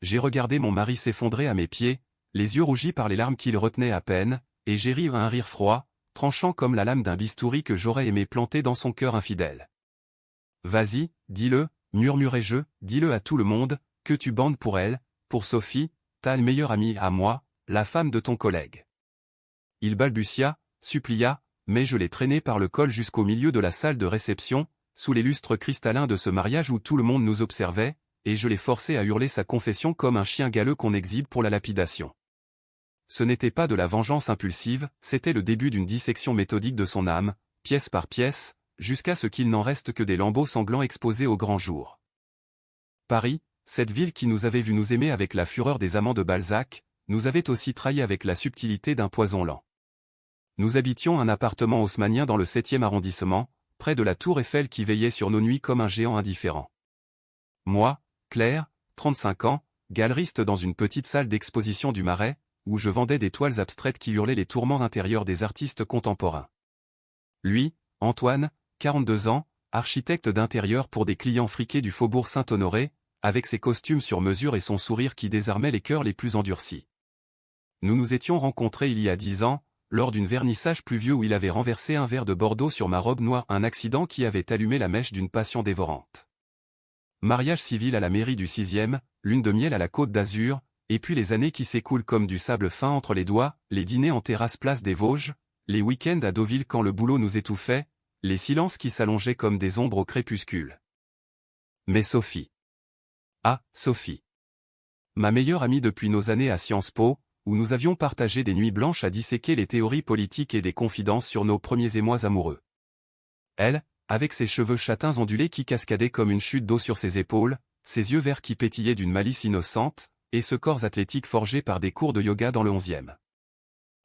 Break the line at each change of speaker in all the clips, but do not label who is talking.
j'ai regardé mon mari s'effondrer à mes pieds, les yeux rougis par les larmes qu'il retenait à peine, et j'ai ri un rire froid, tranchant comme la lame d'un bistouri que j'aurais aimé planter dans son cœur infidèle. Vas-y, dis-le, murmurai-je, dis-le à tout le monde, que tu bandes pour elle, pour Sophie, ta meilleure amie à moi, la femme de ton collègue. Il balbutia, supplia, mais je l'ai traîné par le col jusqu'au milieu de la salle de réception, sous les lustres cristallins de ce mariage où tout le monde nous observait, et je l'ai forcé à hurler sa confession comme un chien galeux qu'on exhibe pour la lapidation. Ce n'était pas de la vengeance impulsive, c'était le début d'une dissection méthodique de son âme, pièce par pièce, jusqu'à ce qu'il n'en reste que des lambeaux sanglants exposés au grand jour. Paris, cette ville qui nous avait vu nous aimer avec la fureur des amants de Balzac, nous avait aussi trahi avec la subtilité d'un poison lent. Nous habitions un appartement haussmannien dans le 7e arrondissement, près de la tour Eiffel qui veillait sur nos nuits comme un géant indifférent. Moi, Claire, 35 ans, galeriste dans une petite salle d'exposition du Marais, où je vendais des toiles abstraites qui hurlaient les tourments intérieurs des artistes contemporains. Lui, Antoine, 42 ans, architecte d'intérieur pour des clients friqués du faubourg Saint-Honoré, avec ses costumes sur mesure et son sourire qui désarmait les cœurs les plus endurcis. Nous nous étions rencontrés il y a 10 ans, lors d'une vernissage pluvieux où il avait renversé un verre de Bordeaux sur ma robe noire, un accident qui avait allumé la mèche d'une passion dévorante. Mariage civil à la mairie du 6e, lune de miel à la Côte d'Azur, et puis les années qui s'écoulent comme du sable fin entre les doigts, les dîners en terrasse place des Vosges, les week-ends à Deauville quand le boulot nous étouffait, les silences qui s'allongeaient comme des ombres au crépuscule. Mais Sophie. Ah, Sophie. Ma meilleure amie depuis nos années à Sciences Po, où nous avions partagé des nuits blanches à disséquer les théories politiques et des confidences sur nos premiers émois amoureux. Elle, avec ses cheveux châtains ondulés qui cascadaient comme une chute d'eau sur ses épaules, ses yeux verts qui pétillaient d'une malice innocente, et ce corps athlétique forgé par des cours de yoga dans le 11e.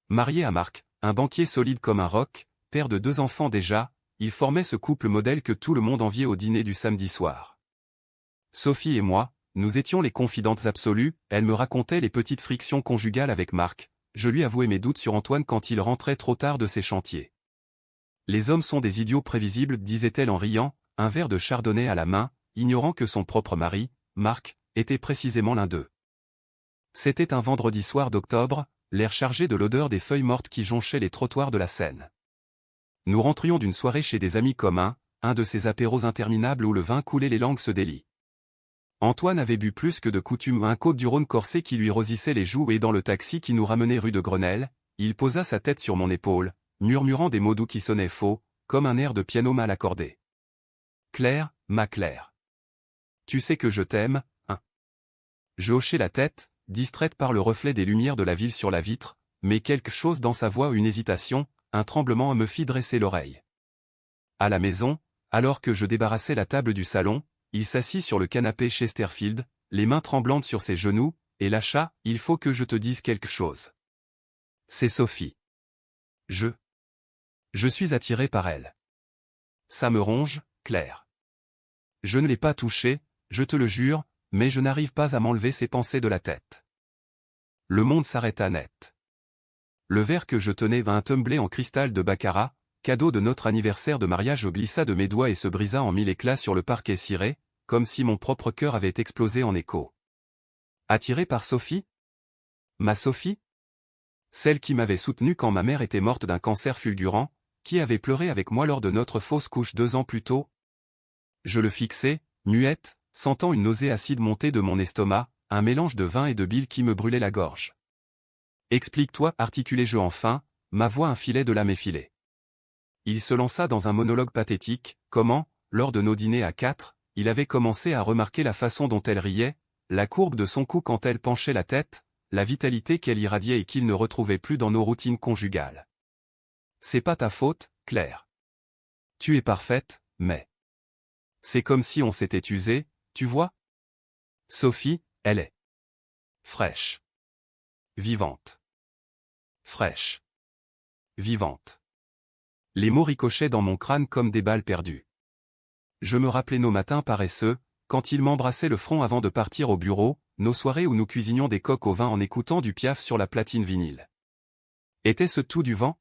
Marié à Marc, un banquier solide comme un roc, père de 2 enfants déjà, il formait ce couple modèle que tout le monde enviait au dîner du samedi soir. Sophie et moi, nous étions les confidentes absolues, elle me racontait les petites frictions conjugales avec Marc, je lui avouais mes doutes sur Antoine quand il rentrait trop tard de ses chantiers. Les hommes sont des idiots prévisibles, disait-elle en riant, un verre de chardonnay à la main, ignorant que son propre mari, Marc, était précisément l'un d'eux. C'était un vendredi soir d'octobre, l'air chargé de l'odeur des feuilles mortes qui jonchaient les trottoirs de la Seine. Nous rentrions d'une soirée chez des amis communs, un de ces apéros interminables où le vin coulait les langues se délient. Antoine avait bu plus que de coutume un Côte-du-Rhône corsé qui lui rosissait les joues et dans le taxi qui nous ramenait rue de Grenelle, il posa sa tête sur mon épaule, murmurant des mots doux qui sonnaient faux, comme un air de piano mal accordé. « Claire, ma Claire. Tu sais que je t'aime, hein ?» Je hochai la tête, distraite par le reflet des lumières de la ville sur la vitre, mais quelque chose dans sa voix, une hésitation, un tremblement me fit dresser l'oreille. À la maison, alors que je débarrassais la table du salon, il s'assit sur le canapé Chesterfield, les mains tremblantes sur ses genoux, et lâcha « Il faut que je te dise quelque chose. C'est Sophie. Je suis attiré par elle. Ça me ronge, Claire. Je ne l'ai pas touchée, je te le jure, mais je n'arrive pas à m'enlever ces pensées de la tête. » Le monde s'arrêta net. Le verre que je tenais, un tumbler en cristal de baccarat, cadeau de notre anniversaire de mariage, glissa de mes doigts et se brisa en 1000 éclats sur le parquet ciré, comme si mon propre cœur avait explosé en écho. Attiré par Sophie? Ma Sophie? Celle qui m'avait soutenu quand ma mère était morte d'un cancer fulgurant, qui avait pleuré avec moi lors de notre fausse couche 2 ans plus tôt? Je le fixais, muette, sentant une nausée acide monter de mon estomac, un mélange de vin et de bile qui me brûlait la gorge. Explique-toi, articulai-je enfin, ma voix un filet de lame effilée. Il se lança dans un monologue pathétique, comment, lors de nos dîners à 4, il avait commencé à remarquer la façon dont elle riait, la courbe de son cou quand elle penchait la tête, la vitalité qu'elle irradiait et qu'il ne retrouvait plus dans nos routines conjugales. C'est pas ta faute, Claire. Tu es parfaite, mais... C'est comme si on s'était usé, tu vois? Sophie, elle est... fraîche. Vivante. Fraîche. Vivante. Les mots ricochaient dans mon crâne comme des balles perdues. Je me rappelais nos matins paresseux, quand il m'embrassait le front avant de partir au bureau, nos soirées où nous cuisinions des coques au vin en écoutant du Piaf sur la platine vinyle. Était-ce tout du vent?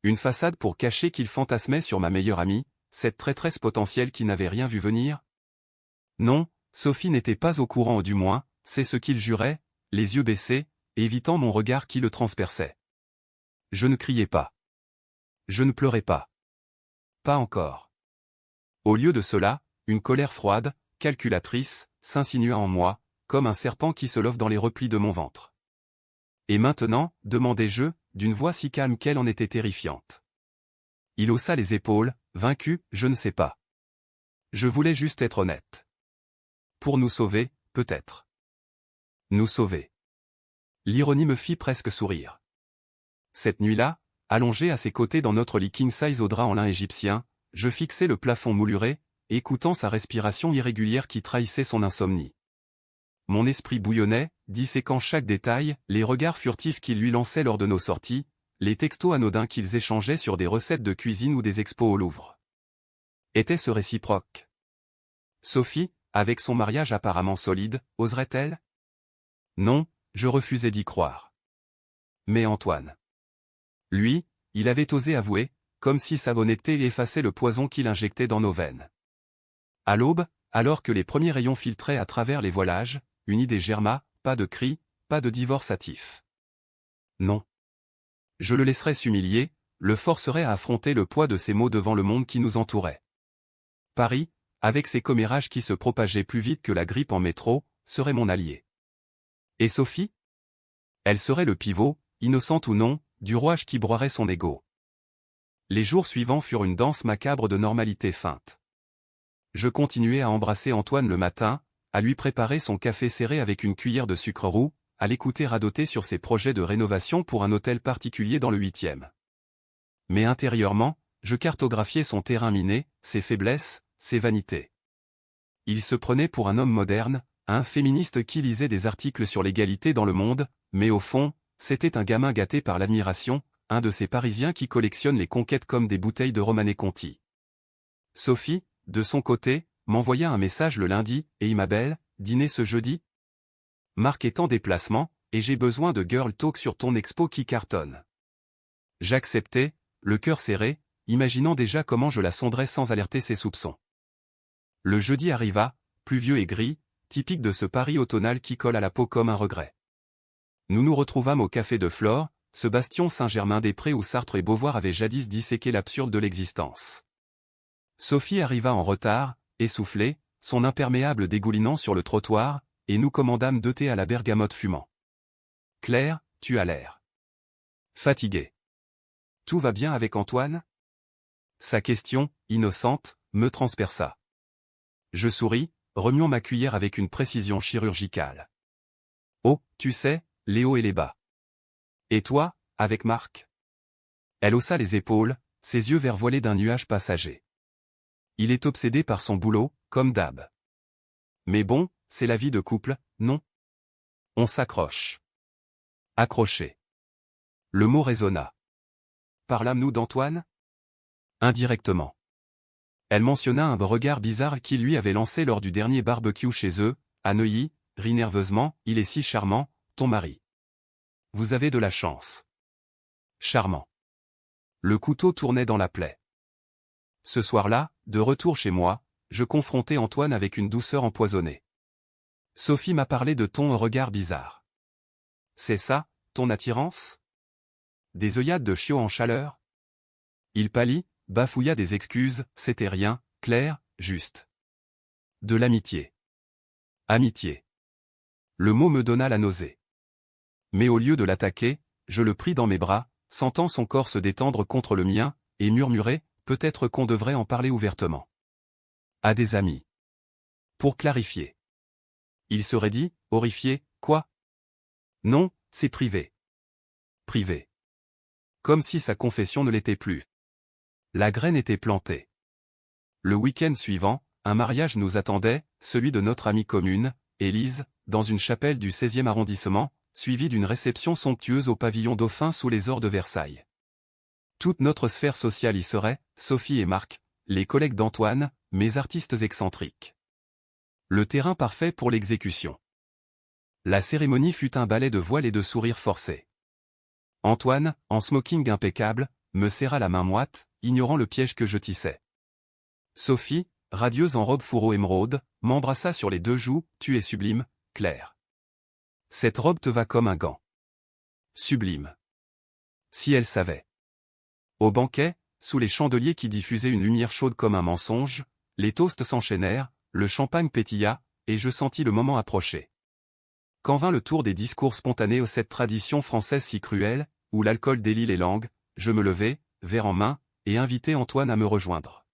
Une façade pour cacher qu'il fantasmait sur ma meilleure amie, cette traîtresse potentielle qui n'avait rien vu venir? Non, Sophie n'était pas au courant, du moins, c'est ce qu'il jurait, les yeux baissés, évitant mon regard qui le transperçait. Je ne criais pas. Je ne pleurais pas. Pas encore. Au lieu de cela, une colère froide, calculatrice, s'insinua en moi, comme un serpent qui se love dans les replis de mon ventre. Et maintenant, demandai-je, d'une voix si calme qu'elle en était terrifiante. Il haussa les épaules, vaincu, je ne sais pas. Je voulais juste être honnête. Pour nous sauver, peut-être. Nous sauver. L'ironie me fit presque sourire. Cette nuit-là, allongé à ses côtés dans notre lit king size au drap en lin égyptien, je fixais le plafond mouluré, écoutant sa respiration irrégulière qui trahissait son insomnie. Mon esprit bouillonnait, disséquant chaque détail, les regards furtifs qu'il lui lançait lors de nos sorties, les textos anodins qu'ils échangeaient sur des recettes de cuisine ou des expos au Louvre. Était-ce réciproque? Sophie, avec son mariage apparemment solide, oserait-elle? Non, je refusais d'y croire. Mais Antoine. Lui, il avait osé avouer, comme si sa honnêteté effaçait le poison qu'il injectait dans nos veines. À l'aube, alors que les premiers rayons filtraient à travers les voilages, une idée germa, pas de cri, pas de divorce hâtif. Non. Je le laisserais s'humilier, le forcerais à affronter le poids de ses mots devant le monde qui nous entourait. Paris, avec ses commérages qui se propageaient plus vite que la grippe en métro, serait mon allié. Et Sophie? Elle serait le pivot, innocente ou non, du rouage qui broierait son ego. Les jours suivants furent une danse macabre de normalité feinte. Je continuais à embrasser Antoine le matin, à lui préparer son café serré avec une cuillère de sucre roux, à l'écouter radoter sur ses projets de rénovation pour un hôtel particulier dans le 8e. Mais intérieurement, je cartographiais son terrain miné, ses faiblesses, ses vanités. Il se prenait pour un homme moderne, un féministe qui lisait des articles sur l'égalité dans le monde, mais au fond, c'était un gamin gâté par l'admiration, un de ces Parisiens qui collectionnent les conquêtes comme des bouteilles de Romanée Conti. Sophie, de son côté, m'envoya un message le lundi, « Hey ma belle, dîner ce jeudi ? Marc est en déplacement, et j'ai besoin de girl talk sur ton expo qui cartonne. » J'acceptais, le cœur serré, imaginant déjà comment je la sonderais sans alerter ses soupçons. Le jeudi arriva, pluvieux et gris, typique de ce Paris automnal qui colle à la peau comme un regret. Nous nous retrouvâmes au café de Flore, ce bastion Saint-Germain-des-Prés où Sartre et Beauvoir avaient jadis disséqué l'absurde de l'existence. Sophie arriva en retard, essoufflée, son imperméable dégoulinant sur le trottoir, et nous commandâmes 2 thés à la bergamote fumant. « Claire, tu as l'air fatiguée. Tout va bien avec Antoine ?» Sa question, innocente, me transperça. Je souris, remuant ma cuillère avec une précision chirurgicale. « Oh, tu sais, les hauts et les bas. Et toi, avec Marc ?» Elle haussa les épaules, ses yeux verts voilés d'un nuage passager. Il est obsédé par son boulot, comme d'hab. Mais bon, c'est la vie de couple, non? On s'accroche. Accroché. Le mot résonna. Parlâmes-nous d'Antoine? Indirectement. Elle mentionna un regard bizarre qu'il lui avait lancé lors du dernier barbecue chez eux, à Neuilly, rit nerveusement, il est si charmant, ton mari. Vous avez de la chance. Charmant. Le couteau tournait dans la plaie. Ce soir-là, de retour chez moi, je confrontai Antoine avec une douceur empoisonnée. Sophie m'a parlé de ton regard bizarre. C'est ça, ton attirance? Des œillades de chiot en chaleur? Il pâlit, bafouilla des excuses, c'était rien, Claire, juste. De l'amitié. Amitié. Le mot me donna la nausée. Mais au lieu de l'attaquer, je le pris dans mes bras, sentant son corps se détendre contre le mien, et murmurai, peut-être qu'on devrait en parler ouvertement. À des amis. Pour clarifier. Il serait dit, horrifié, quoi? Non, c'est privé. Privé. Comme si sa confession ne l'était plus. La graine était plantée. Le week-end suivant, un mariage nous attendait, celui de notre amie commune, Élise, dans une chapelle du 16e arrondissement, suivi d'une réception somptueuse au pavillon Dauphin sous les ors de Versailles. Toute notre sphère sociale y serait, Sophie et Marc, les collègues d'Antoine, mes artistes excentriques. Le terrain parfait pour l'exécution. La cérémonie fut un ballet de voiles et de sourires forcés. Antoine, en smoking impeccable, me serra la main moite, ignorant le piège que je tissais. Sophie, radieuse en robe fourreau émeraude, m'embrassa sur les 2 joues, tu es sublime, Claire. Cette robe te va comme un gant. Sublime. Si elle savait. Au banquet, sous les chandeliers qui diffusaient une lumière chaude comme un mensonge, les toasts s'enchaînèrent, le champagne pétilla, et je sentis le moment approcher. Quand vint le tour des discours spontanés aux cette tradition française si cruelle, où l'alcool délie les langues, je me levai, verre en main, et invitai Antoine à me rejoindre.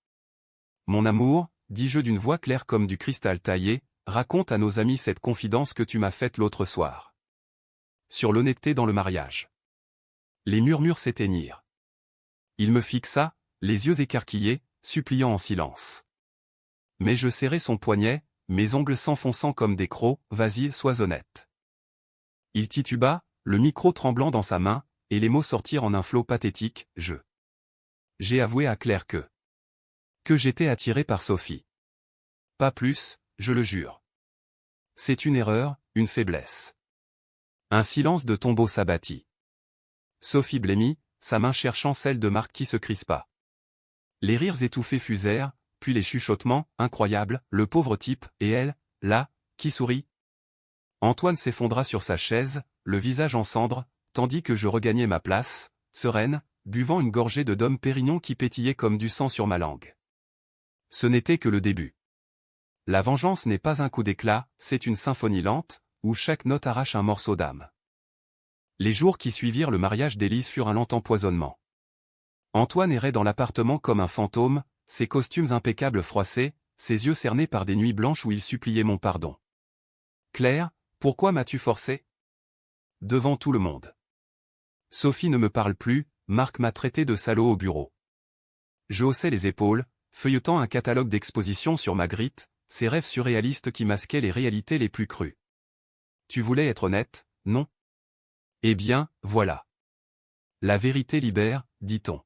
Mon amour, dis-je d'une voix claire comme du cristal taillé, raconte à nos amis cette confidence que tu m'as faite l'autre soir. Sur l'honnêteté dans le mariage. Les murmures s'éteignirent. Il me fixa, les yeux écarquillés, suppliant en silence. Mais je serrai son poignet, mes ongles s'enfonçant comme des crocs, vas-y, sois honnête. Il tituba, le micro tremblant dans sa main, et les mots sortirent en un flot pathétique, J'ai avoué à Claire que j'étais attiré par Sophie. Pas plus, je le jure. C'est une erreur, une faiblesse. Un silence de tombeau s'abattit. Sophie blêmit, sa main cherchant celle de Marc qui se crispa. Les rires étouffés fusèrent, puis les chuchotements, incroyables, le pauvre type, et elle, là, qui sourit. Antoine s'effondra sur sa chaise, le visage en cendres, tandis que je regagnais ma place, sereine, buvant une gorgée de Dom Pérignon qui pétillait comme du sang sur ma langue. Ce n'était que le début. La vengeance n'est pas un coup d'éclat, c'est une symphonie lente, où chaque note arrache un morceau d'âme. Les jours qui suivirent le mariage d'Élise furent un lent empoisonnement. Antoine errait dans l'appartement comme un fantôme, ses costumes impeccables froissés, ses yeux cernés par des nuits blanches où il suppliait mon pardon. Claire, pourquoi m'as-tu forcé? Devant tout le monde. Sophie ne me parle plus, Marc m'a traité de salaud au bureau. Je haussai les épaules, feuilletant un catalogue d'expositions sur Magritte, ces rêves surréalistes qui masquaient les réalités les plus crues. Tu voulais être honnête, non? Eh bien, voilà. La vérité libère, dit-on.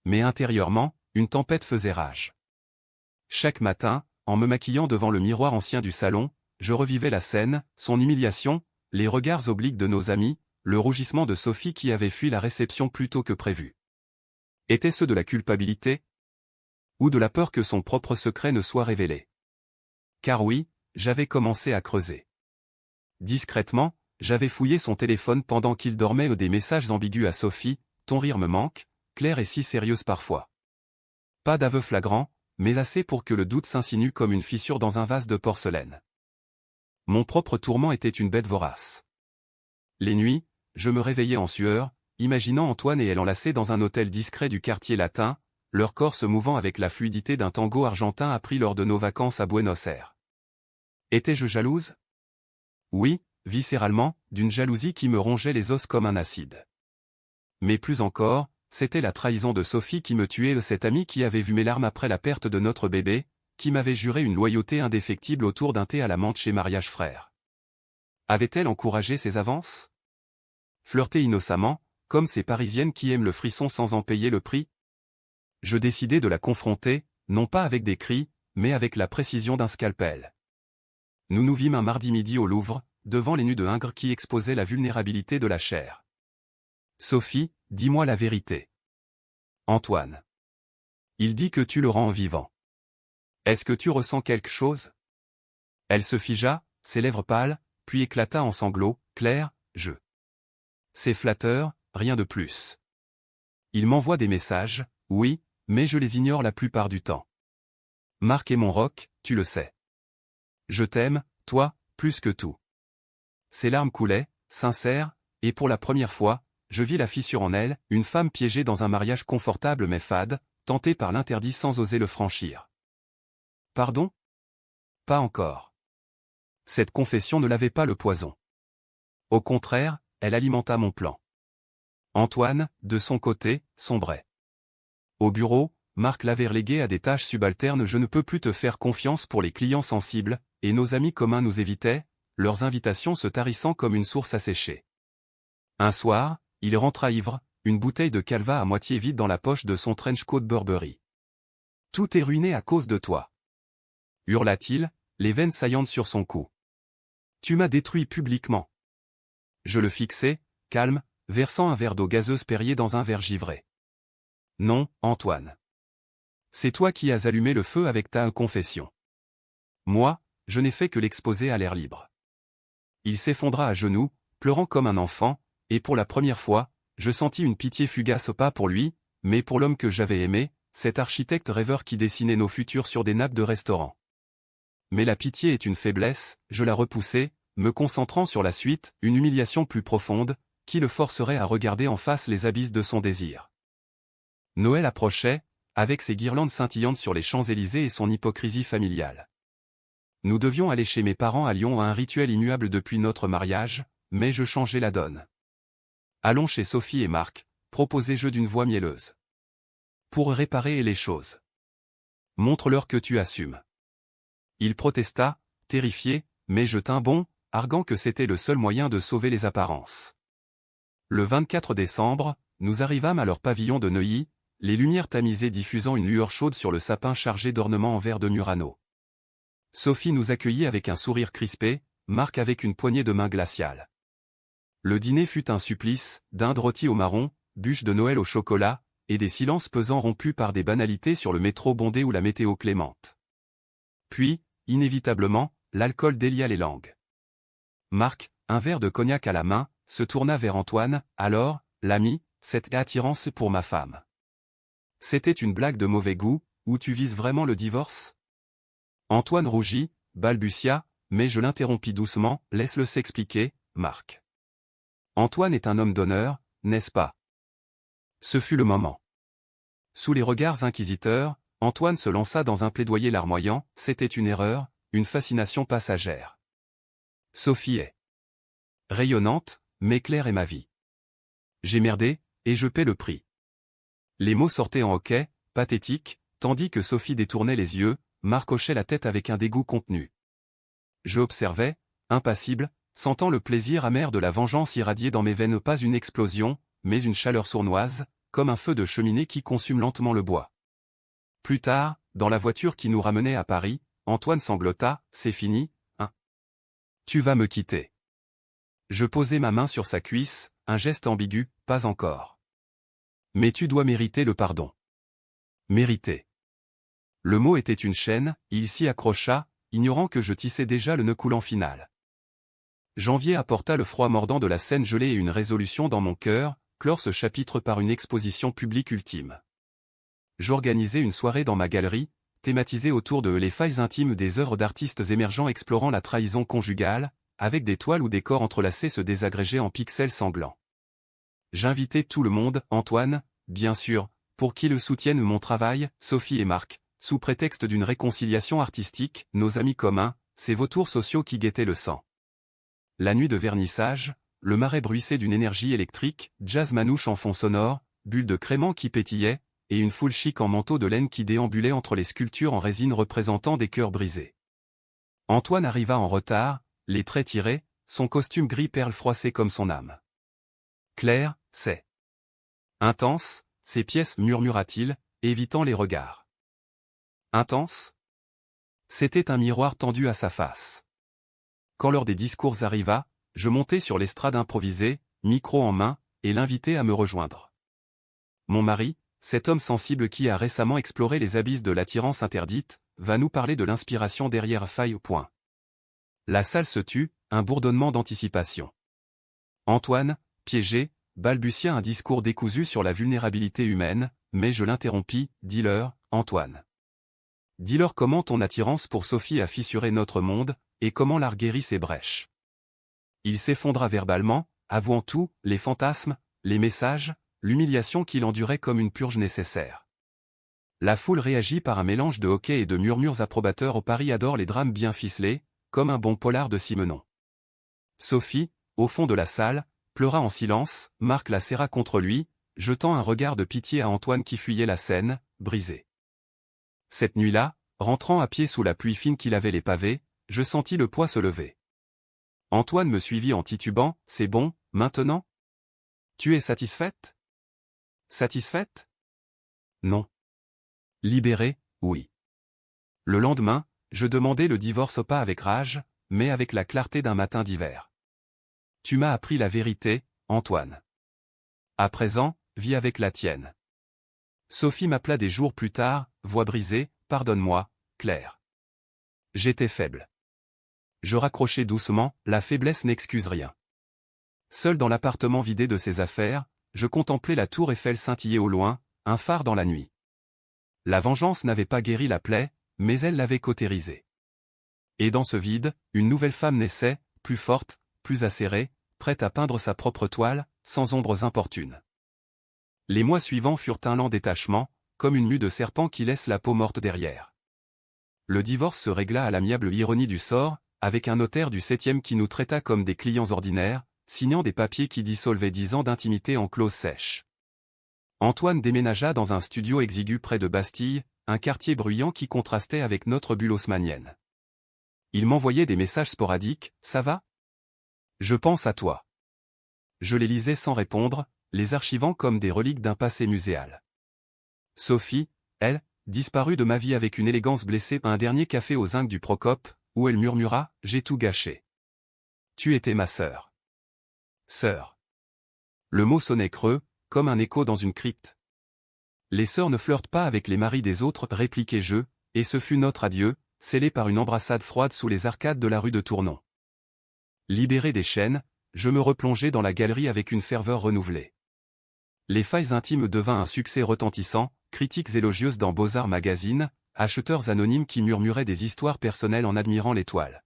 Mais intérieurement, une tempête faisait rage. Chaque matin, en me maquillant devant le miroir ancien du salon, je revivais la scène, son humiliation, les regards obliques de nos amis, le rougissement de Sophie qui avait fui la réception plus tôt que prévu. Était-ce de la culpabilité? Ou de la peur que son propre secret ne soit révélé? Car oui, j'avais commencé à creuser. Discrètement, j'avais fouillé son téléphone pendant qu'il dormait ou des messages ambigus à Sophie, ton rire me manque, Claire est si sérieuse parfois. Pas d'aveu flagrant, mais assez pour que le doute s'insinue comme une fissure dans un vase de porcelaine. Mon propre tourment était une bête vorace. Les nuits, je me réveillais en sueur, imaginant Antoine et elle enlacés dans un hôtel discret du quartier latin, leur corps se mouvant avec la fluidité d'un tango argentin appris lors de nos vacances à Buenos Aires. Étais-je jalouse? Oui, viscéralement, d'une jalousie qui me rongeait les os comme un acide. Mais plus encore, c'était la trahison de Sophie qui me tuait, cette amie qui avait vu mes larmes après la perte de notre bébé, qui m'avait juré une loyauté indéfectible autour d'un thé à la menthe chez Mariage Frères. Avait-elle encouragé ses avances? Flirté innocemment, comme ces Parisiennes qui aiment le frisson sans en payer le prix? Je décidai de la confronter, non pas avec des cris, mais avec la précision d'un scalpel. Nous nous vîmes un mardi midi au Louvre, devant les nus de Ingres qui exposaient la vulnérabilité de la chair. Sophie, dis-moi la vérité. Antoine. Il dit que tu le rends vivant. Est-ce que tu ressens quelque chose? Elle se figea, ses lèvres pâles, puis éclata en sanglots, Claire, C'est flatteur, rien de plus. Il m'envoie des messages, oui, mais je les ignore la plupart du temps. Marc est mon roc, tu le sais. Je t'aime, toi, plus que tout. Ses larmes coulaient, sincères, et pour la première fois, je vis la fissure en elle, une femme piégée dans un mariage confortable mais fade, tentée par l'interdit sans oser le franchir. Pardon? Pas encore. Cette confession ne lavait pas le poison. Au contraire, elle alimenta mon plan. Antoine, de son côté, sombrait. Au bureau, Marc l'avait relégué à des tâches subalternes. Je ne peux plus te faire confiance pour les clients sensibles, et nos amis communs nous évitaient, leurs invitations se tarissant comme une source asséchée. Un soir, il rentra ivre, une bouteille de Calva à moitié vide dans la poche de son trench coat Burberry. « Tout est ruiné à cause de toi !» hurla-t-il, les veines saillantes sur son cou. « Tu m'as détruit publiquement. » Je le fixai, calme, versant un verre d'eau gazeuse Perrier dans un verre givré. « Non, Antoine. C'est toi qui as allumé le feu avec ta confession. Moi, je n'ai fait que l'exposer à l'air libre. Il s'effondra à genoux, pleurant comme un enfant, et pour la première fois, je sentis une pitié fugace pas pour lui, mais pour l'homme que j'avais aimé, cet architecte rêveur qui dessinait nos futurs sur des nappes de restaurant. Mais la pitié est une faiblesse, je la repoussai, me concentrant sur la suite, une humiliation plus profonde, qui le forcerait à regarder en face les abysses de son désir. Noël approchait, avec ses guirlandes scintillantes sur les Champs-Élysées et son hypocrisie familiale. Nous devions aller chez mes parents à Lyon à un rituel immuable depuis notre mariage, mais je changeais la donne. Allons chez Sophie et Marc, proposai-je d'une voix mielleuse. Pour réparer les choses. Montre-leur que tu assumes. Il protesta, terrifié, mais je tins bon, arguant que c'était le seul moyen de sauver les apparences. Le 24 décembre, nous arrivâmes à leur pavillon de Neuilly, les lumières tamisées diffusant une lueur chaude sur le sapin chargé d'ornements en verre de Murano. Sophie nous accueillit avec un sourire crispé, Marc avec une poignée de main glaciale. Le dîner fut un supplice, dinde rôtie au marron, bûche de Noël au chocolat, et des silences pesants rompus par des banalités sur le métro bondé ou la météo clémente. Puis, inévitablement, l'alcool délia les langues. Marc, un verre de cognac à la main, se tourna vers Antoine, alors, l'ami, cette attirance pour ma femme. C'était une blague de mauvais goût, ou tu vises vraiment le divorce? Antoine rougit, balbutia, mais je l'interrompis doucement, laisse-le s'expliquer, Marc. Antoine est un homme d'honneur, n'est-ce pas? Ce fut le moment. Sous les regards inquisiteurs, Antoine se lança dans un plaidoyer larmoyant, c'était une erreur, une fascination passagère. Sophie est rayonnante, mais Claire est ma vie. J'ai merdé, et je paie le prix. Les mots sortaient en hoquet, pathétiques, tandis que Sophie détournait les yeux, Marc hochait la tête avec un dégoût contenu. Je observais, impassible, sentant le plaisir amer de la vengeance irradier dans mes veines, pas une explosion, mais une chaleur sournoise, comme un feu de cheminée qui consume lentement le bois. Plus tard, dans la voiture qui nous ramenait à Paris, Antoine sanglota, c'est fini, hein? Tu vas me quitter. Je posai ma main sur sa cuisse, un geste ambigu, pas encore. Mais tu dois mériter le pardon. Mériter. Le mot était une chaîne, il s'y accrocha, ignorant que je tissais déjà le nœud coulant final. Janvier apporta le froid mordant de la scène gelée et une résolution dans mon cœur, clore ce chapitre par une exposition publique ultime. J'organisai une soirée dans ma galerie, thématisée autour de les failles intimes des œuvres d'artistes émergents explorant la trahison conjugale, avec des toiles où des corps entrelacés se désagrégeaient en pixels sanglants. J'invitai tout le monde, Antoine, bien sûr, pour qu'il soutienne mon travail, Sophie et Marc, sous prétexte d'une réconciliation artistique, nos amis communs, ces vautours sociaux qui guettaient le sang. La nuit de vernissage, le marais bruissait d'une énergie électrique, jazz manouche en fond sonore, bulles de crément qui pétillaient, et une foule chic en manteau de laine qui déambulait entre les sculptures en résine représentant des cœurs brisés. Antoine arriva en retard, les traits tirés, son costume gris perle froissé comme son âme. Claire, c'est intense, ces pièces, murmura-t-il, évitant les regards. Intense? C'était un miroir tendu à sa face. Quand l'heure des discours arriva, je montai sur l'estrade improvisée, micro en main, et l'invitai à me rejoindre. Mon mari, cet homme sensible qui a récemment exploré les abysses de l'attirance interdite, va nous parler de l'inspiration derrière faille au point. La salle se tut, un bourdonnement d'anticipation. Antoine, piégé, balbutia un discours décousu sur la vulnérabilité humaine, mais je l'interrompis, dis-leur, Antoine. Dis-leur comment ton attirance pour Sophie a fissuré notre monde, et comment l'art guérit ses brèches. Il s'effondra verbalement, avouant tout, les fantasmes, les messages, l'humiliation qu'il endurait comme une purge nécessaire. La foule réagit par un mélange de hoquets et de murmures approbateurs. Au Paris adore les drames bien ficelés, comme un bon polar de Simenon. Sophie, au fond de la salle, pleura en silence, Marc la serra contre lui, jetant un regard de pitié à Antoine qui fuyait la scène, brisé. Cette nuit-là, rentrant à pied sous la pluie fine qui lavait les pavés, je sentis le poids se lever. Antoine me suivit en titubant, c'est bon, maintenant? Tu es satisfaite? Satisfaite? Non. Libérée, oui. Le lendemain, je demandai le divorce pas avec rage, mais avec la clarté d'un matin d'hiver. Tu m'as appris la vérité, Antoine. À présent, vis avec la tienne. Sophie m'appela des jours plus tard, voix brisée, pardonne-moi, Claire. J'étais faible. Je raccrochai doucement, la faiblesse n'excuse rien. Seul dans l'appartement vidé de ses affaires, je contemplais la tour Eiffel scintiller au loin, un phare dans la nuit. La vengeance n'avait pas guéri la plaie, mais elle l'avait cautérisée. Et dans ce vide, une nouvelle femme naissait, plus forte, plus acérée, prête à peindre sa propre toile, sans ombres importunes. Les mois suivants furent un lent détachement, comme une mue de serpent qui laisse la peau morte derrière. Le divorce se régla à l'amiable ironie du sort, avec un notaire du 7e qui nous traita comme des clients ordinaires, signant des papiers qui dissolvaient 10 ans d'intimité en clause sèche. Antoine déménagea dans un studio exigu près de Bastille, un quartier bruyant qui contrastait avec notre bulle haussmannienne. Il m'envoyait des messages sporadiques, « Ça va ? Je pense à toi. » Je les lisais sans répondre, les archivant comme des reliques d'un passé muséal. Sophie, elle, disparut de ma vie avec une élégance blessée à un dernier café au zinc du Procope, où elle murmura, « J'ai tout gâché. Tu étais ma sœur. » Sœur. Le mot sonnait creux, comme un écho dans une crypte. Les sœurs ne flirtent pas avec les maris des autres, répliquai-je, et ce fut notre adieu, scellé par une embrassade froide sous les arcades de la rue de Tournon. Libéré des chaînes, je me replongeai dans la galerie avec une ferveur renouvelée. Les failles intimes devinrent un succès retentissant, critiques élogieuses dans Beaux-Arts Magazine, acheteurs anonymes qui murmuraient des histoires personnelles en admirant les toiles.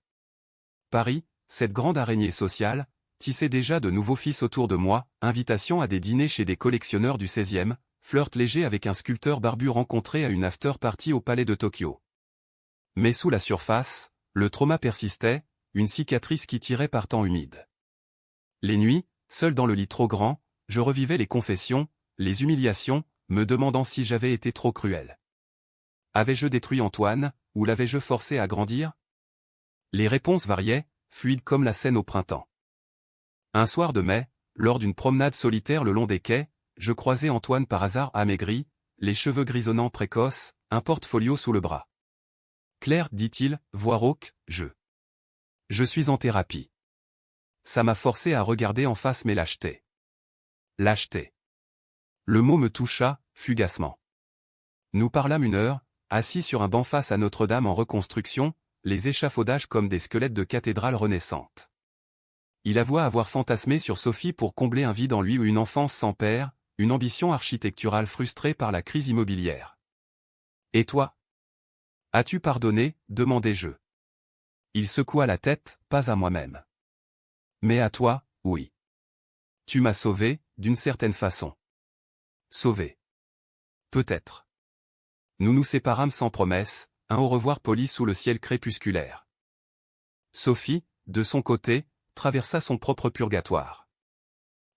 Paris, cette grande araignée sociale, tissait déjà de nouveaux fils autour de moi, invitations à des dîners chez des collectionneurs du 16e, flirt léger avec un sculpteur barbu rencontré à une after-party au Palais de Tokyo. Mais sous la surface, le trauma persistait, une cicatrice qui tirait par temps humide. Les nuits, seul dans le lit trop grand, je revivais les confessions, les humiliations, me demandant si j'avais été trop cruel. Avais-je détruit Antoine, ou l'avais-je forcé à grandir? Les réponses variaient, fluides comme la Seine au printemps. Un soir de mai, lors d'une promenade solitaire le long des quais, je croisai Antoine par hasard amaigri, les cheveux grisonnants précoces, un portfolio sous le bras. « Claire, dit-il, voix rauque, je suis en thérapie. » Ça m'a forcé à regarder en face mes lâchetés. Lâcheté. Le mot me toucha, fugacement. Nous parlâmes une heure, assis sur un banc face à Notre-Dame en reconstruction, les échafaudages comme des squelettes de cathédrales renaissantes. Il avoua avoir fantasmé sur Sophie pour combler un vide en lui ou une enfance sans père, une ambition architecturale frustrée par la crise immobilière. « Et toi? As-tu pardonné ?» demandai-je. Il secoua la tête, « Pas à moi-même. Mais à toi, oui. Tu m'as sauvé, d'une certaine façon. » Sauvé. Peut-être. Nous nous séparâmes sans promesse, un au revoir poli sous le ciel crépusculaire. Sophie, de son côté, traversa son propre purgatoire.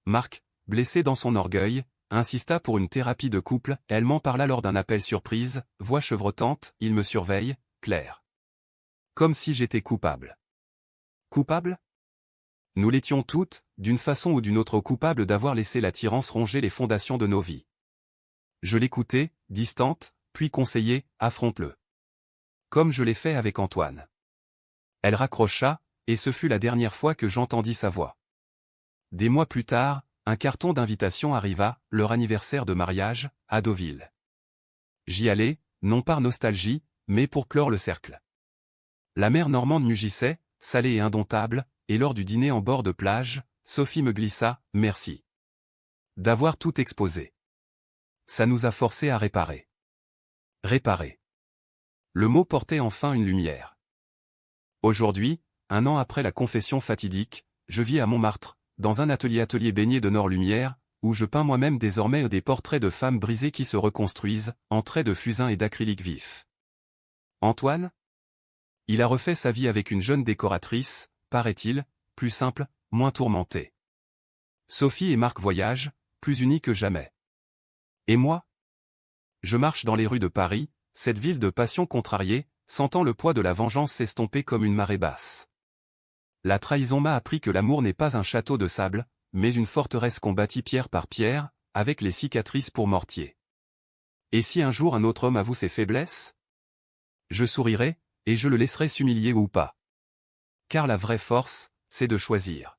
Marc, blessé dans son orgueil, insista pour une thérapie de couple, elle m'en parla lors d'un appel surprise, voix chevrotante, il me surveille, Claire. Comme si j'étais coupable. Coupable? Nous l'étions toutes, d'une façon ou d'une autre coupables d'avoir laissé l'attirance ronger les fondations de nos vies. Je l'écoutais, distante, puis conseillais, affronte-le. Comme je l'ai fait avec Antoine. Elle raccrocha, et ce fut la dernière fois que j'entendis sa voix. Des mois plus tard, un carton d'invitation arriva, leur anniversaire de mariage, à Deauville. J'y allai, non par nostalgie, mais pour clore le cercle. La mer normande mugissait, salée et indomptable, et lors du dîner en bord de plage, Sophie me glissa, « Merci. D'avoir tout exposé. Ça nous a forcés à réparer. » Réparer. Le mot portait enfin une lumière. Aujourd'hui, un an après la confession fatidique, je vis à Montmartre, dans un atelier baigné de nord-lumière, où je peins moi-même désormais des portraits de femmes brisées qui se reconstruisent, en traits de fusain et d'acrylique vif. Antoine? Il a refait sa vie avec une jeune décoratrice, paraît-il, plus simple, moins tourmentée. Sophie et Marc voyagent, plus unis que jamais. Et moi? Je marche dans les rues de Paris, cette ville de passion contrariée, sentant le poids de la vengeance s'estomper comme une marée basse. La trahison m'a appris que l'amour n'est pas un château de sable, mais une forteresse qu'on bâtit pierre par pierre, avec les cicatrices pour mortier. Et si un jour un autre homme avoue ses faiblesses? Je sourirai, et je le laisserai s'humilier ou pas. Car la vraie force, c'est de choisir.